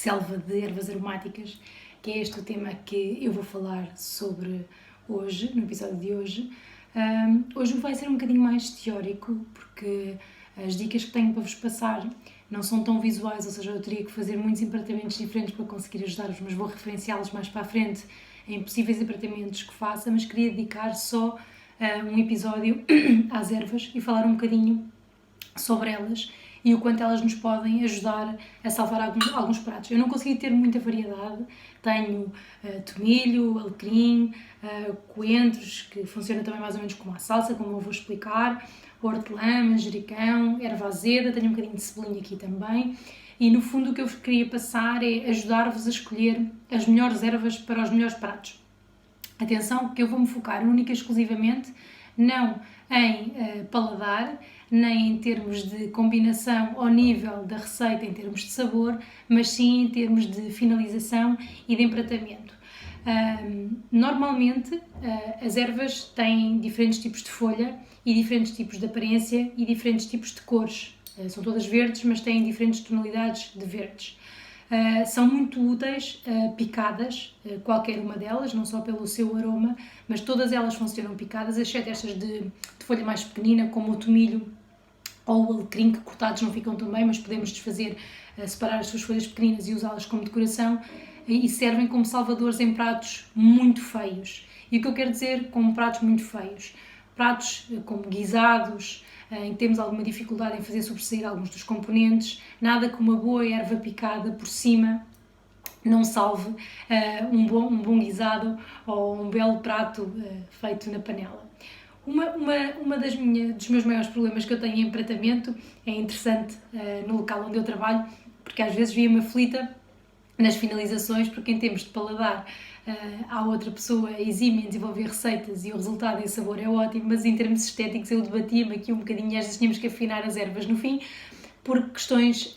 selva de ervas aromáticas, que é este o tema que eu vou falar sobre hoje, no episódio de hoje. Hoje vai ser um bocadinho mais teórico, porque as dicas que tenho para vos passar não são tão visuais, ou seja, eu teria que fazer muitos empratamentos diferentes para conseguir ajudar-vos, mas vou referenciá-los mais para a frente em possíveis empratamentos que faça, mas queria dedicar só um episódio às ervas e falar um bocadinho sobre elas e o quanto elas nos podem ajudar a salvar alguns pratos. Eu não consegui ter muita variedade, tenho tomilho, alecrim, coentros, que funciona também mais ou menos como a salsa, como eu vou explicar, hortelã, manjericão, erva azeda, tenho um bocadinho de cebolinha aqui também. E no fundo o que eu vos queria passar é ajudar-vos a escolher as melhores ervas para os melhores pratos. Atenção que eu vou-me focar única e exclusivamente não em paladar, nem em termos de combinação ao nível da receita, em termos de sabor, mas sim em termos de finalização e de empratamento. Normalmente as ervas têm diferentes tipos de folha e diferentes tipos de aparência e diferentes tipos de cores. São todas verdes, mas têm diferentes tonalidades de verdes. São muito úteis picadas, qualquer uma delas, não só pelo seu aroma, mas todas elas funcionam picadas, exceto estas de folha mais pequenina, como o tomilho ou o alecrim, que cortados não ficam tão bem, mas podemos desfazer, separar as suas folhas pequeninas e usá-las como decoração, e servem como salvadores em pratos muito feios. E o que eu quero dizer com pratos muito feios? Pratos como guisados, em que temos alguma dificuldade em fazer sobressair alguns dos componentes, nada que uma boa erva picada por cima não salve um bom guisado ou um belo prato feito na panela. Uma dos meus maiores problemas que eu tenho em empratamento, é interessante no local onde eu trabalho, porque às vezes via-me aflita nas finalizações, porque em termos de paladar há outra pessoa exime em desenvolver receitas e o resultado em sabor é ótimo, mas em termos estéticos eu debatia-me aqui um bocadinho e às vezes tínhamos que afinar as ervas no fim, por questões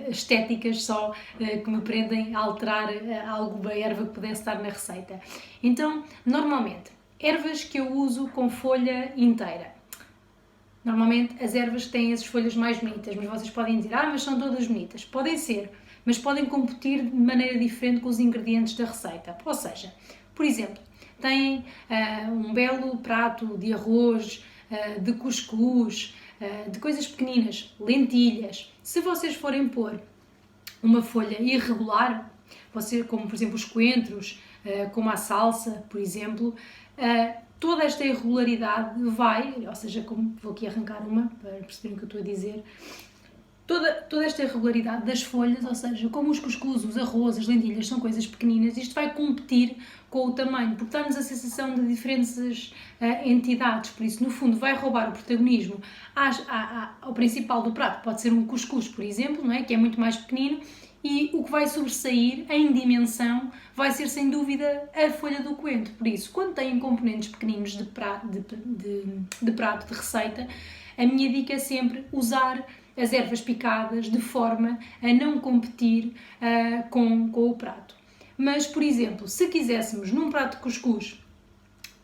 estéticas só, que me prendem a alterar alguma erva que pudesse estar na receita. Então, normalmente, ervas que eu uso com folha inteira. Normalmente as ervas têm as folhas mais bonitas, mas vocês podem dizer, mas são todas bonitas. Podem ser, mas podem competir de maneira diferente com os ingredientes da receita. Ou seja, por exemplo, têm um belo prato de arroz, de cuscuz, de coisas pequeninas, lentilhas. Se vocês forem pôr uma folha irregular, como por exemplo os coentros, como a salsa, por exemplo, toda esta irregularidade vai, ou seja, como vou aqui arrancar uma para perceberem o que eu estou a dizer, toda esta irregularidade das folhas, ou seja, como os cuscuz, os arroz, as lentilhas são coisas pequeninas, isto vai competir com o tamanho, porque dá-nos a sensação de diferentes entidades, por isso no fundo vai roubar o protagonismo ao principal do prato, pode ser um cuscuz, por exemplo, não é? Que é muito mais pequenino, e o que vai sobressair em dimensão vai ser sem dúvida a folha do coentro. Por isso, quando têm componentes pequeninos de prato, de receita, a minha dica é sempre usar as ervas picadas de forma a não competir com o prato. Mas, por exemplo, se quiséssemos num prato de cuscuz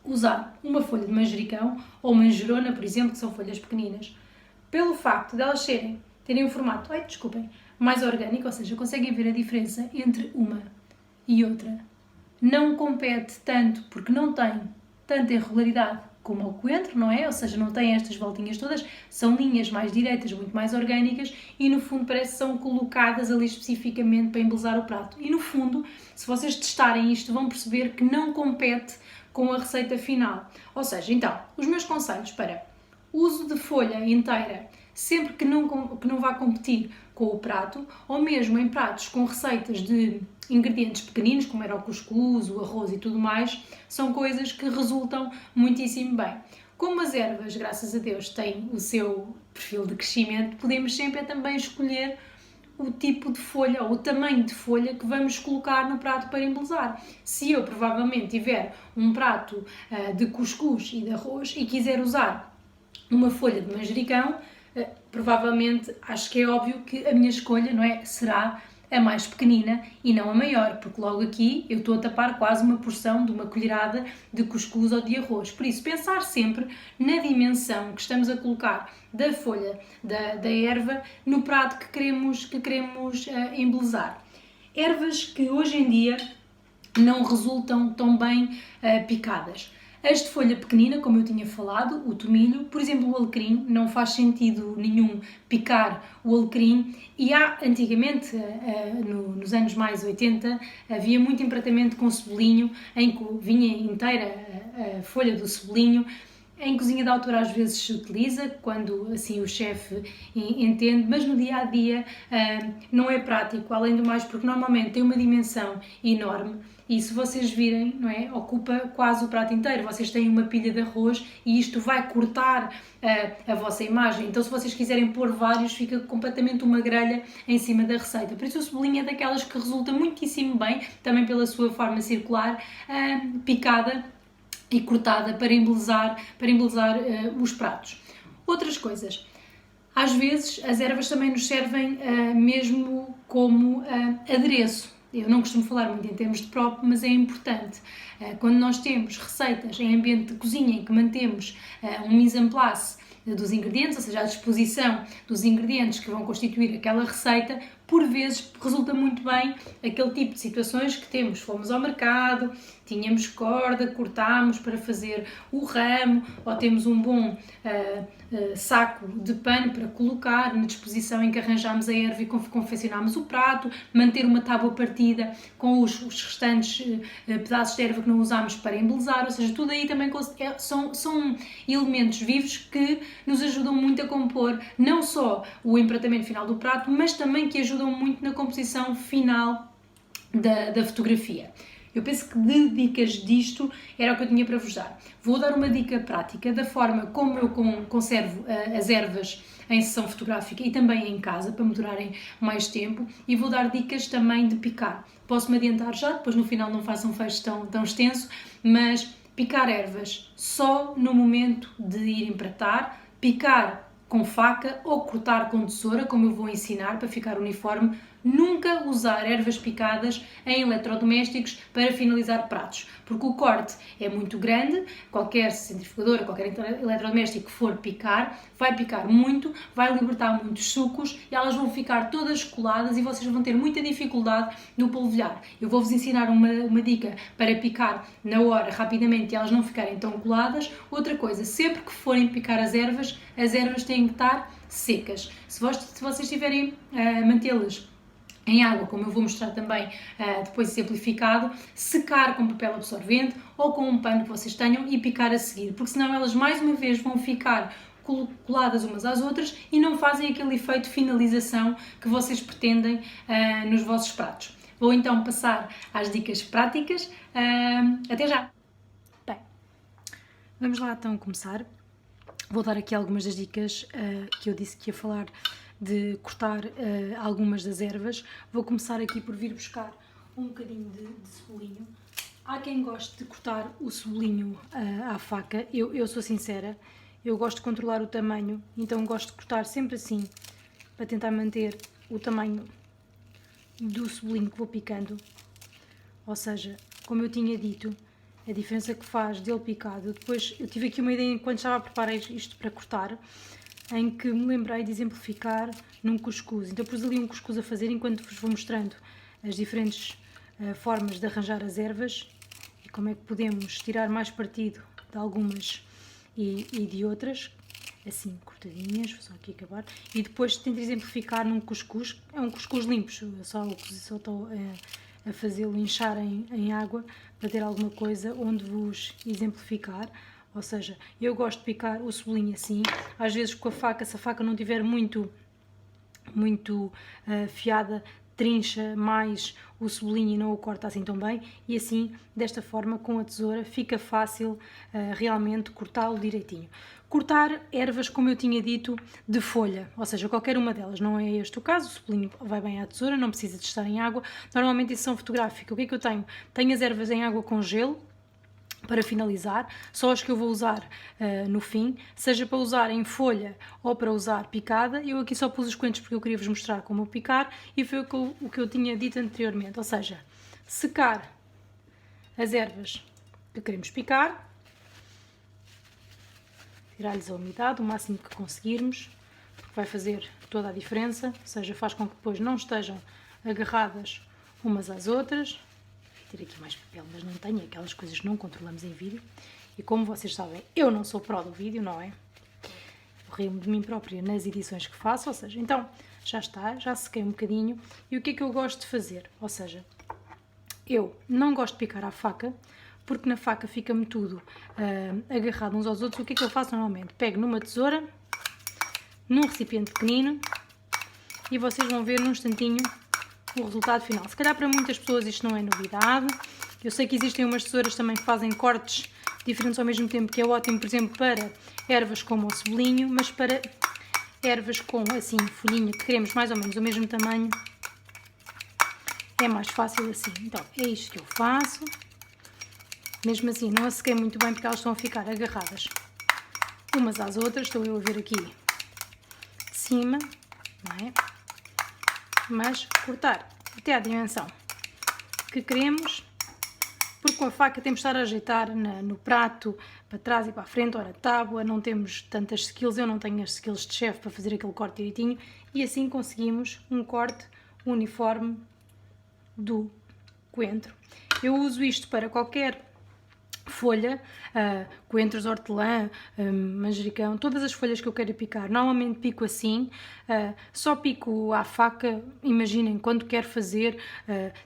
usar uma folha de manjericão ou manjerona, por exemplo, que são folhas pequeninas, pelo facto de elas terem um formato, mais orgânico, ou seja, conseguem ver a diferença entre uma e outra. Não compete tanto, porque não tem tanta irregularidade como o coentro, não é? Ou seja, não tem estas voltinhas todas, são linhas mais direitas, muito mais orgânicas e no fundo parece que são colocadas ali especificamente para embelezar o prato. E no fundo, se vocês testarem isto, vão perceber que não compete com a receita final. Ou seja, então, os meus conselhos para uso de folha inteira, sempre que não vá competir com o prato, ou mesmo em pratos com receitas de ingredientes pequeninos, como era o cuscuz, o arroz e tudo mais, são coisas que resultam muitíssimo bem. Como as ervas, graças a Deus, têm o seu perfil de crescimento, podemos sempre também escolher o tipo de folha ou o tamanho de folha que vamos colocar no prato para embelezar. Se eu provavelmente tiver um prato de cuscuz e de arroz e quiser usar uma folha de manjericão, provavelmente acho que é óbvio que a minha escolha, não é, será a mais pequenina e não a maior, porque logo aqui eu estou a tapar quase uma porção de uma colherada de cuscuz ou de arroz. Por isso, pensar sempre na dimensão que estamos a colocar da folha, da erva, no prato que queremos embelezar. Ervas que hoje em dia não resultam tão bem picadas. As de folha pequenina, como eu tinha falado, o tomilho, por exemplo, o alecrim, não faz sentido nenhum picar o alecrim e antigamente, nos anos mais 80, havia muito empratamento com cebolinho, em que vinha inteira a folha do cebolinho. Em cozinha de autor às vezes se utiliza, quando assim o chefe entende, mas no dia a dia não é prático, além do mais porque normalmente tem uma dimensão enorme e se vocês virem, não é, ocupa quase o prato inteiro. Vocês têm uma pilha de arroz e isto vai cortar a vossa imagem, então se vocês quiserem pôr vários fica completamente uma grelha em cima da receita. Por isso o cebolinho é daquelas que resulta muitíssimo bem, também pela sua forma circular, picada e cortada para embelezar os pratos. Outras coisas. Às vezes as ervas também nos servem mesmo como adereço. Eu não costumo falar muito em termos de prop, mas é importante. Quando nós temos receitas em ambiente de cozinha em que mantemos um mise en place dos ingredientes, ou seja, a disposição dos ingredientes que vão constituir aquela receita, por vezes resulta muito bem aquele tipo de situações que fomos ao mercado, tínhamos corda, cortámos para fazer o ramo, ou temos um bom saco de pano para colocar na disposição em que arranjámos a erva e confeccionámos o prato, manter uma tábua partida com os restantes pedaços de erva que não usámos para embelezar, ou seja, tudo aí também são elementos vivos que nos ajudam muito a compor não só o empratamento final do prato, mas também que ajudam muito na composição final da fotografia. Eu penso que de dicas disto era o que eu tinha para vos dar. Vou dar uma dica prática da forma como eu conservo as ervas em sessão fotográfica e também em casa, para me durarem mais tempo, e vou dar dicas também de picar. Posso-me adiantar já, depois no final não façam um fecho tão extenso, mas picar ervas só no momento de ir empratar, picar com faca ou cortar com tesoura, como eu vou ensinar para ficar uniforme. Nunca usar ervas picadas em eletrodomésticos para finalizar pratos, porque o corte é muito grande, qualquer centrifugadora, qualquer eletrodoméstico que for picar, vai picar muito, vai libertar muitos sucos e elas vão ficar todas coladas e vocês vão ter muita dificuldade no polvilhar. Eu vou-vos ensinar uma dica para picar na hora, rapidamente, e elas não ficarem tão coladas. Outra coisa, sempre que forem picar as ervas têm que estar secas. Se vocês estiverem a mantê-las em água, como eu vou mostrar também depois simplificado, secar com papel absorvente ou com um pano que vocês tenham e picar a seguir, porque senão elas mais uma vez vão ficar coladas umas às outras e não fazem aquele efeito de finalização que vocês pretendem nos vossos pratos. Vou então passar às dicas práticas. Até já! Bem, vamos lá então começar. Vou dar aqui algumas das dicas que eu disse que ia falar de cortar algumas das ervas. Vou começar aqui por vir buscar um bocadinho de cebolinho. Há quem goste de cortar o cebolinho à faca. Eu sou sincera, eu gosto de controlar o tamanho, então gosto de cortar sempre assim, para tentar manter o tamanho do cebolinho que vou picando. Ou seja, como eu tinha dito, a diferença que faz dele picado. Depois eu tive aqui uma ideia enquanto estava a preparar isto para cortar, em que me lembrei de exemplificar num cuscuz. Então pus ali um cuscuz a fazer enquanto vos vou mostrando as diferentes formas de arranjar as ervas e como é que podemos tirar mais partido de algumas e de outras, assim cortadinhas, vou só aqui acabar. E depois tento exemplificar num cuscuz, é um cuscuz limpo, só estou a fazê-lo inchar em água para ter alguma coisa onde vos exemplificar. Ou seja, eu gosto de picar o cebolinho assim, às vezes com a faca, se a faca não tiver muito afiada, trincha mais o cebolinho e não o corta assim tão bem, e assim, desta forma, com a tesoura, fica fácil realmente cortá-lo direitinho. Cortar ervas, como eu tinha dito, de folha, ou seja, qualquer uma delas, não é este o caso, o cebolinho vai bem à tesoura, não precisa de estar em água. Normalmente em sessão fotográfica, o que é que eu tenho? Tenho as ervas em água com gelo, para finalizar, só as que eu vou usar no fim, seja para usar em folha ou para usar picada. Eu aqui só pus os coentros porque eu queria vos mostrar como picar e foi o que eu tinha dito anteriormente, ou seja, secar as ervas que queremos picar, tirar-lhes a umidade o máximo que conseguirmos, porque vai fazer toda a diferença, ou seja, faz com que depois não estejam agarradas umas às outras. Ter aqui mais papel, mas não tenho, aquelas coisas que não controlamos em vídeo. E como vocês sabem, eu não sou pró do vídeo, não é? Eu rio-me de mim própria nas edições que faço, ou seja, então já está, já sequei um bocadinho. E o que é que eu gosto de fazer? Ou seja, eu não gosto de picar à faca, porque na faca fica-me tudo agarrado uns aos outros. O que é que eu faço normalmente? Pego numa tesoura, num recipiente pequenino, e vocês vão ver num instantinho o resultado final. Se calhar para muitas pessoas isto não é novidade. Eu sei que existem umas tesouras também que fazem cortes diferentes ao mesmo tempo, que é ótimo, por exemplo, para ervas como o cebolinho, mas para ervas com, assim, folhinha, que queremos mais ou menos o mesmo tamanho, é mais fácil assim. Então, é isto que eu faço. Mesmo assim, não a sequei muito bem porque elas estão a ficar agarradas umas às outras. Estou eu a ver aqui de cima, não é? Mas cortar até à dimensão que queremos, porque com a faca temos de estar a ajeitar no prato, para trás e para a frente. Ora, tábua, não temos tantas skills, eu não tenho as skills de chefe para fazer aquele corte direitinho, e assim conseguimos um corte uniforme do coentro. Eu uso isto para qualquer folha, coentros, hortelã, manjericão, todas as folhas que eu quero picar, normalmente pico assim, só pico à faca. Imaginem, quando quero fazer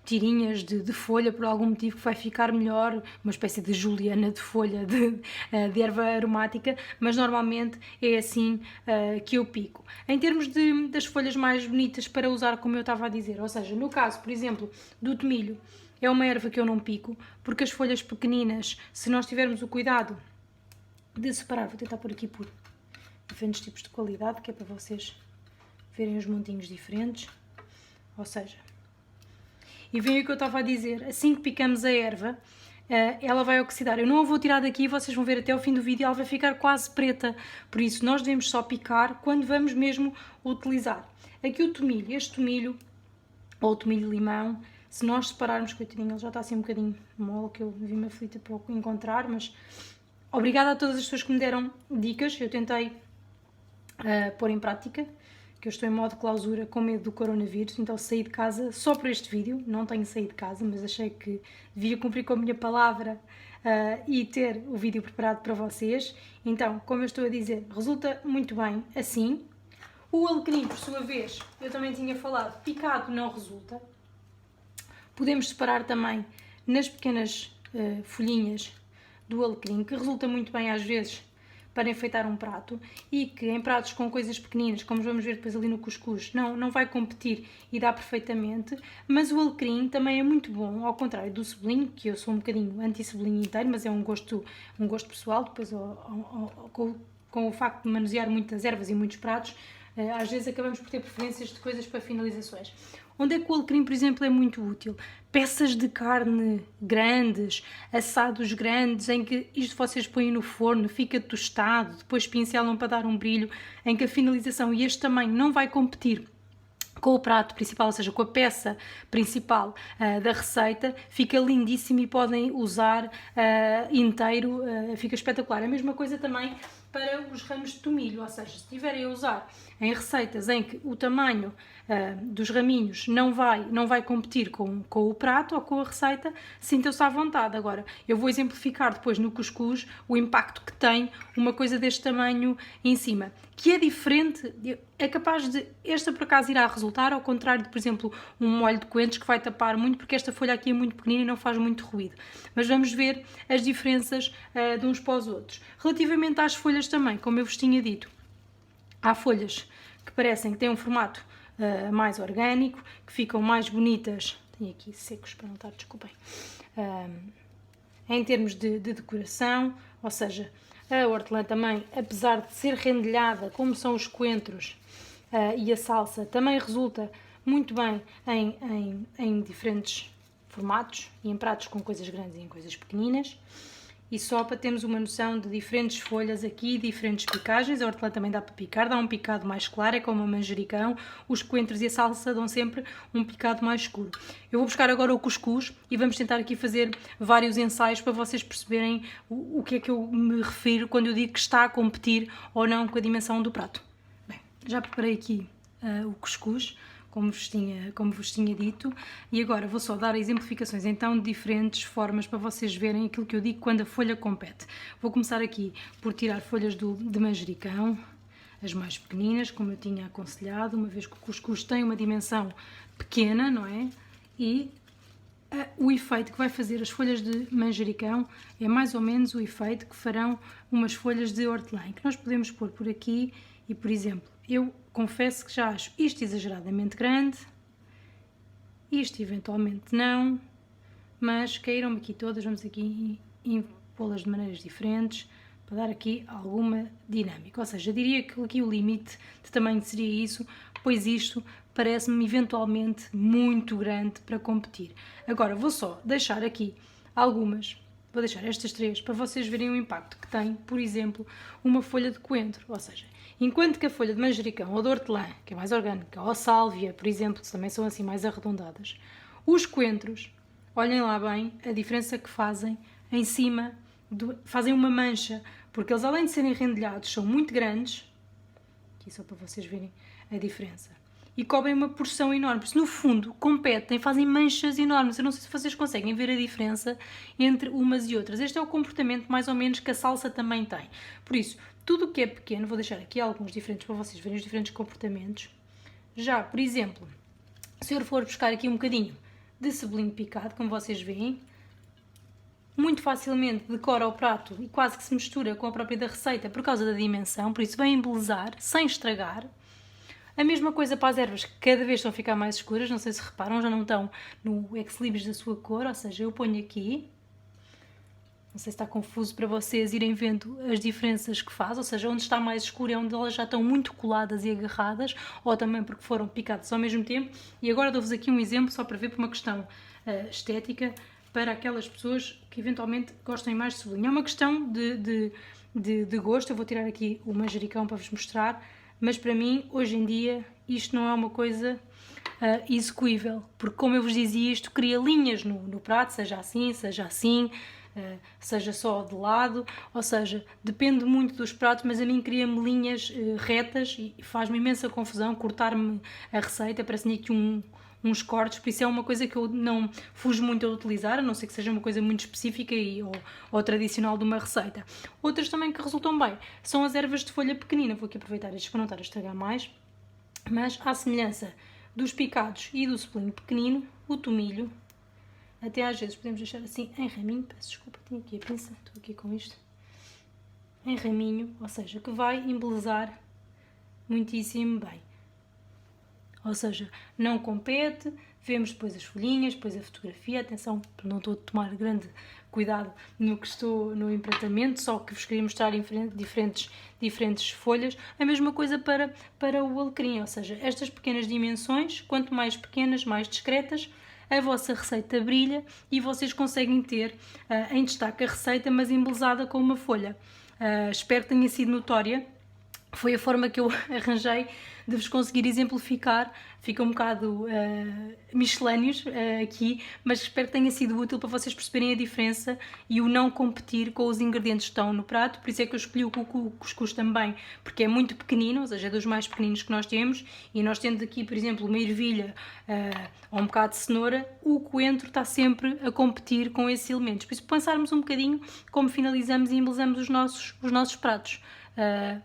tirinhas de folha, por algum motivo que vai ficar melhor, uma espécie de juliana de folha de erva aromática, mas normalmente é assim que eu pico. Em termos das folhas mais bonitas para usar, como eu estava a dizer, ou seja, no caso, por exemplo, do tomilho, é uma erva que eu não pico, porque as folhas pequeninas, se nós tivermos o cuidado de separar, vou tentar pôr aqui por diferentes tipos de qualidade, que é para vocês verem os montinhos diferentes, ou seja, e veem o que eu estava a dizer, assim que picamos a erva, ela vai oxidar. Eu não a vou tirar daqui, vocês vão ver até o fim do vídeo, ela vai ficar quase preta, por isso nós devemos só picar quando vamos mesmo utilizar. Aqui o tomilho, este tomilho, ou o tomilho-limão, se nós separarmos, coitadinho, ele já está assim um bocadinho mole, que eu vi-me aflita para encontrar, mas obrigada a todas as pessoas que me deram dicas, eu tentei pôr em prática, que eu estou em modo clausura com medo do coronavírus, então saí de casa só por este vídeo, não tenho saído de casa, mas achei que devia cumprir com a minha palavra e ter o vídeo preparado para vocês. Então, como eu estou a dizer, resulta muito bem assim. O alecrim, por sua vez, eu também tinha falado, picado não resulta. Podemos separar também nas pequenas folhinhas do alecrim, que resulta muito bem às vezes para enfeitar um prato, e que em pratos com coisas pequeninas, como vamos ver depois ali no cuscuz, não vai competir e dá perfeitamente. Mas o alecrim também é muito bom, ao contrário do cebolinho, que eu sou um bocadinho anti-cebolinho inteiro, mas é um gosto pessoal, depois com o facto de manusear muitas ervas e muitos pratos, às vezes acabamos por ter preferências de coisas para finalizações. Onde é que o alecrim, por exemplo, é muito útil? Peças de carne grandes, assados grandes, em que isto vocês põem no forno, fica tostado, depois pincelam para dar um brilho, em que a finalização e este tamanho não vai competir com o prato principal, ou seja, com a peça principal da receita, fica lindíssimo e podem usar inteiro, fica espetacular. A mesma coisa também para os ramos de tomilho, ou seja, se estiverem a usar em receitas em que o tamanho dos raminhos não vai competir com o prato ou com a receita, sintam-se à vontade. Agora, eu vou exemplificar depois no cuscuz o impacto que tem uma coisa deste tamanho em cima, que é diferente, é capaz de, esta por acaso irá resultar, ao contrário de, por exemplo, um molho de coentros que vai tapar muito, porque esta folha aqui é muito pequenina e não faz muito ruído. Mas vamos ver as diferenças de uns para os outros. Relativamente às folhas também, como eu vos tinha dito, há folhas que parecem que têm um formato mais orgânico, que ficam mais bonitas, tenho aqui secos para não estar, desculpem, em termos de decoração, ou seja, a hortelã também, apesar de ser rendilhada, como são os coentros e a salsa, também resulta muito bem em diferentes formatos e em pratos com coisas grandes e em coisas pequeninas. e só para termos uma noção de diferentes folhas aqui, diferentes picagens. A hortelã também dá para picar, dá um picado mais claro, é como a manjericão. Os coentros e a salsa dão sempre um picado mais escuro. Eu vou buscar agora o cuscuz e vamos tentar aqui fazer vários ensaios para vocês perceberem o que é que eu me refiro quando eu digo que está a competir ou não com a dimensão do prato. Bem, já preparei aqui o cuscuz, como vos tinha dito, e agora vou só dar exemplificações então de diferentes formas para vocês verem aquilo que eu digo quando a folha compete. Vou começar aqui por tirar folhas de manjericão, as mais pequeninas, como eu tinha aconselhado, uma vez que o cuscuz tem uma dimensão pequena, não é? E o efeito que vai fazer as folhas de manjericão é mais ou menos o efeito que farão umas folhas de hortelã, que nós podemos pôr por aqui e, por exemplo, eu confesso que já acho isto exageradamente grande, isto eventualmente não, mas caíram-me aqui todas, vamos aqui pô-las de maneiras diferentes para dar aqui alguma dinâmica. Ou seja, eu diria que aqui o limite de tamanho seria isso, pois isto parece-me eventualmente muito grande para competir. Agora vou só deixar aqui algumas, vou deixar estas 3 para vocês verem o impacto que tem, por exemplo, uma folha de coentro, ou seja, enquanto que a folha de manjericão ou de hortelã, que é mais orgânica, ou sálvia, por exemplo, que também são assim mais arredondadas, os coentros, olhem lá bem a diferença que fazem em cima, fazem uma mancha, porque eles além de serem rendilhados são muito grandes, aqui só para vocês verem a diferença, e cobrem uma porção enorme, porque no fundo competem, fazem manchas enormes. Eu não sei se vocês conseguem ver a diferença entre umas e outras. Este é o comportamento mais ou menos que a salsa também tem. Por isso, tudo o que é pequeno, vou deixar aqui alguns diferentes para vocês verem os diferentes comportamentos. Já, por exemplo, se eu for buscar aqui um bocadinho de cebolinho picado, como vocês veem, muito facilmente decora o prato e quase que se mistura com a própria da receita por causa da dimensão, por isso vem embelezar sem estragar. A mesma coisa para as ervas, que cada vez estão a ficar mais escuras, não sei se reparam, já não estão no ex-libris da sua cor, ou seja, eu ponho aqui, não sei se está confuso para vocês irem vendo as diferenças que faz, ou seja, onde está mais escuro é onde elas já estão muito coladas e agarradas, ou também porque foram picadas ao mesmo tempo, e agora dou-vos aqui um exemplo só para ver por uma questão estética, para aquelas pessoas que eventualmente gostem mais de cebolinha. É uma questão de gosto, eu vou tirar aqui o manjericão para vos mostrar, mas para mim, hoje em dia, isto não é uma coisa execuível, porque como eu vos dizia, isto cria linhas no prato, seja assim, seja só de lado, ou seja, depende muito dos pratos, mas a mim cria-me linhas retas e faz-me imensa confusão cortar-me a receita, parece-me aqui uns cortes, por isso é uma coisa que eu não fujo muito a utilizar, a não ser que seja uma coisa muito específica ou tradicional de uma receita. Outras também que resultam bem são as ervas de folha pequenina. Vou aqui aproveitar estas para não estar a estragar mais, mas à semelhança dos picados e do cebolinho pequenino, o tomilho, até às vezes podemos deixar assim em raminho, peço desculpa, tenho aqui a pinça, estou aqui com isto, em raminho, ou seja, que vai embelezar muitíssimo bem. Ou seja, não compete, vemos depois as folhinhas, depois a fotografia, atenção, não estou a tomar grande cuidado no que estou no empratamento, só que vos queria mostrar diferentes folhas. A mesma coisa para o alecrim, ou seja, estas pequenas dimensões, quanto mais pequenas, mais discretas, a vossa receita brilha e vocês conseguem ter em destaque a receita, mas embelezada com uma folha. Espero que tenha sido notória. Foi a forma que eu arranjei de vos conseguir exemplificar. Fica um bocado miscelâneos aqui, mas espero que tenha sido útil para vocês perceberem a diferença e o não competir com os ingredientes que estão no prato. Por isso é que eu escolhi o cuscuz também, porque é muito pequenino, ou seja, é dos mais pequeninos que nós temos, e nós temos aqui, por exemplo, uma ervilha ou um bocado de cenoura, o coentro está sempre a competir com esses elementos. Por isso, pensarmos um bocadinho como finalizamos e embelezamos os nossos pratos.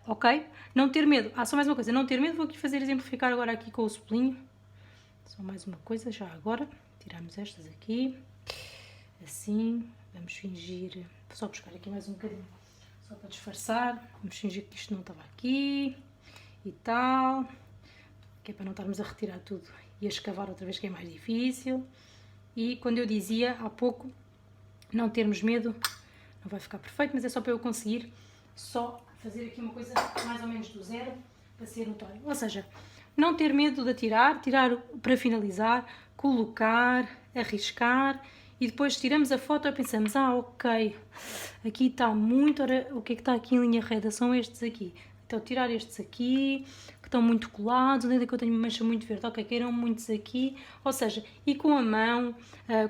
Ok? Não ter medo. Só mais uma coisa, não ter medo. Vou aqui fazer exemplificar agora aqui com o cebolinho. Só mais uma coisa, já agora. Tiramos estas aqui. Assim. Vamos fingir. Vou só buscar aqui mais um bocadinho. Só para disfarçar. Vamos fingir que isto não estava aqui. E tal. Que é para não estarmos a retirar tudo e a escavar outra vez, que é mais difícil. E quando eu dizia há pouco, não termos medo, não vai ficar perfeito, mas é só para eu conseguir só fazer aqui uma coisa mais ou menos do zero para ser notório. Ou seja, não ter medo de tirar para finalizar, colocar, arriscar e depois tiramos a foto e pensamos, ok, aqui está muito, ora, o que é que está aqui em linha reta? São estes aqui. Então tirar estes aqui, que estão muito colados, onde é que eu tenho uma mancha muito verde? Ok, queiram muitos aqui, ou seja, e com a mão,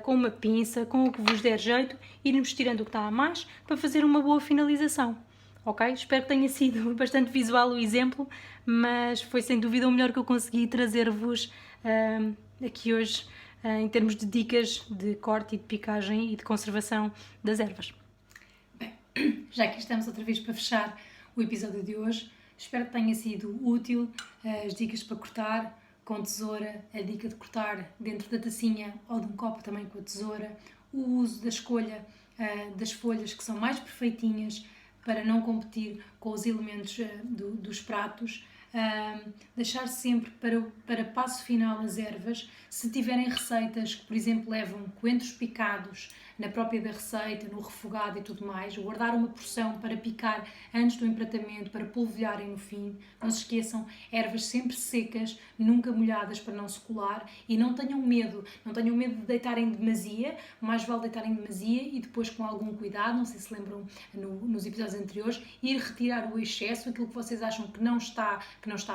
com uma pinça, com o que vos der jeito, irmos tirando o que está a mais, para fazer uma boa finalização. Ok? Espero que tenha sido bastante visual o exemplo, mas foi sem dúvida o melhor que eu consegui trazer-vos aqui hoje em termos de dicas de corte e de picagem e de conservação das ervas. Bem, já que estamos outra vez para fechar o episódio de hoje, espero que tenha sido útil as dicas para cortar com tesoura, a dica de cortar dentro da tacinha ou de um copo também com a tesoura, o uso da escolha das folhas que são mais perfeitinhas para não competir com os elementos dos pratos, deixar sempre para passo final as ervas. Se tiverem receitas que, por exemplo, levam coentros picados na própria da receita, no refogado e tudo mais, guardar uma porção para picar antes do empratamento, para polvilharem no fim. Não se esqueçam, ervas sempre secas, nunca molhadas para não se colar, e não tenham medo de deitarem demasia, mais vale deitarem demasia e depois com algum cuidado, não sei se lembram nos episódios anteriores, ir retirar o excesso, aquilo que vocês acham que não está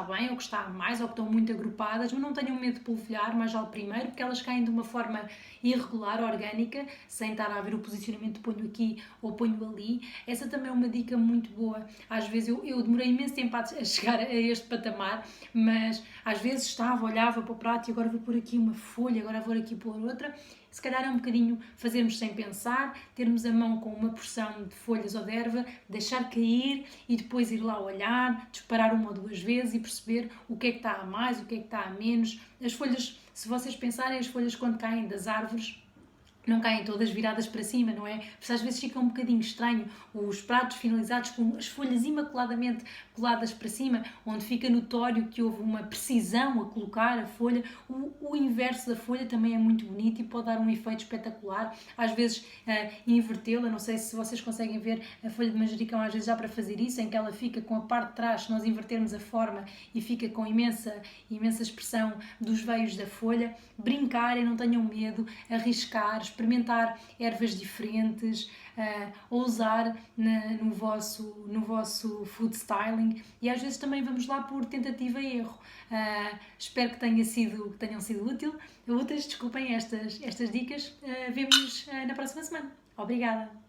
bem, ou que está a mais, ou que estão muito agrupadas, mas não tenham medo de polvilhar, mais vale primeiro, porque elas caem de uma forma irregular, orgânica, sem estar a ver o posicionamento, ponho aqui ou ponho ali. Essa também é uma dica muito boa. Às vezes eu demorei imenso tempo a chegar a este patamar, mas às vezes olhava para o prato e agora vou pôr aqui uma folha, agora vou aqui pôr outra. Se calhar é um bocadinho fazermos sem pensar, termos a mão com uma porção de folhas ou de erva, deixar cair e depois ir lá olhar, disparar uma ou duas vezes e perceber o que é que está a mais, o que é que está a menos. As folhas, se vocês pensarem, as folhas quando caem das árvores, não caem todas viradas para cima, não é? Porque às vezes fica um bocadinho estranho os pratos finalizados com as folhas imaculadamente coladas para cima, onde fica notório que houve uma precisão a colocar a folha. O inverso da folha também é muito bonito e pode dar um efeito espetacular. Às vezes invertê-la, não sei se vocês conseguem ver a folha de manjericão, às vezes dá para fazer isso, em que ela fica com a parte de trás, se nós invertermos a forma, e fica com imensa expressão dos veios da folha. Brincarem, não tenham medo, arriscar, experimentar ervas diferentes, ousar no vosso food styling, e às vezes também vamos lá por tentativa e erro. Espero que tenham sido úteis, desculpem estas dicas. Vemo-nos na próxima semana. Obrigada!